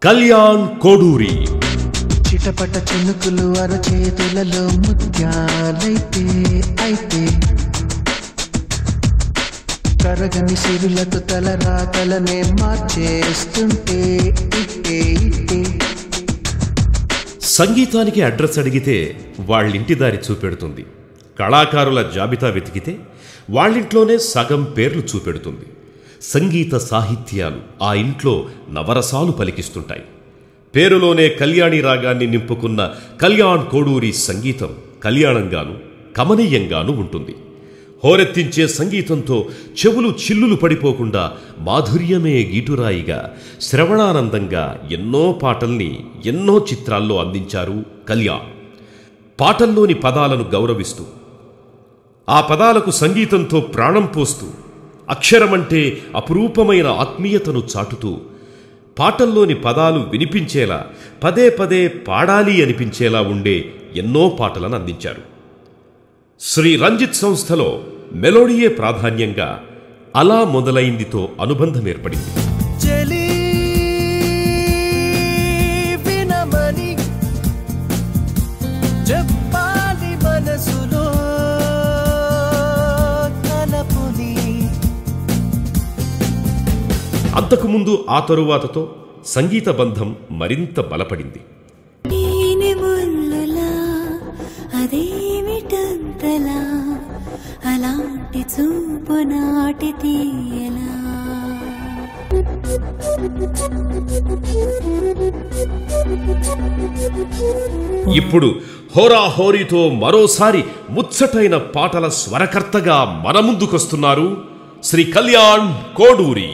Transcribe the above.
కళ్యాణ్ కోడూరి. చిటపట చినుకులు అరచేతులలో ముత్యాలైతే అయితే కరగని సిరులతో తలరాతలనే మార్చేస్తుంటే ఇట్టే ఇట్టే. సంగీతానికి అడ్రస్ అడిగితే వాళ్ళింటి దారి చూపెడుతుంది. కళాకారుల జాబితా వెతికితే వాళ్ళింట్లోనే సగం పేర్లు చూపెడుతుంది. సంగీత సాహిత్యాలు ఆ ఇంట్లో నవరసాలు పలికిస్తుంటాయి. పేరులోనే కళ్యాణి రాగాన్ని నింపుకున్న కళ్యాణ్ కోడూరి సంగీతం కళ్యాణంగాను కమనీయంగాను ఉంటుంది. హోరెత్తించే సంగీతంతో చెవులు చిల్లులు పడిపోకుండా మాధుర్యమే గీటురాయిగా శ్రవణానందంగా ఎన్నో పాటల్ని ఎన్నో చిత్రాల్లో అందించారు కళ్యాణ్. పాటల్లోని పదాలను గౌరవిస్తూ ఆ పదాలకు సంగీతంతో ప్రాణం పోస్తూ అక్షరమంటే అపురూపమైన ఆత్మీయతను చాటుతూ పాటల్లోని పదాలు వినిపించేలా పదే పదే పాడాలి అనిపించేలా ఉండే ఎన్నో పాటలను అందించారు. శ్రీ రంజిత్ సంస్థలో మెలోడీయే ప్రాధాన్యంగా అలా మొదలైందితో అనుబంధం ఏర్పడింది. అంతకుముందు ఆ తరువాతతో సంగీత బంధం మరింత బలపడింది. ఇప్పుడు హోరాహోరీతో మరోసారి ముచ్చటైన పాటల స్వరకర్తగా మన ముందుకొస్తున్నారు శ్రీ కళ్యాణ్ కోడూరి.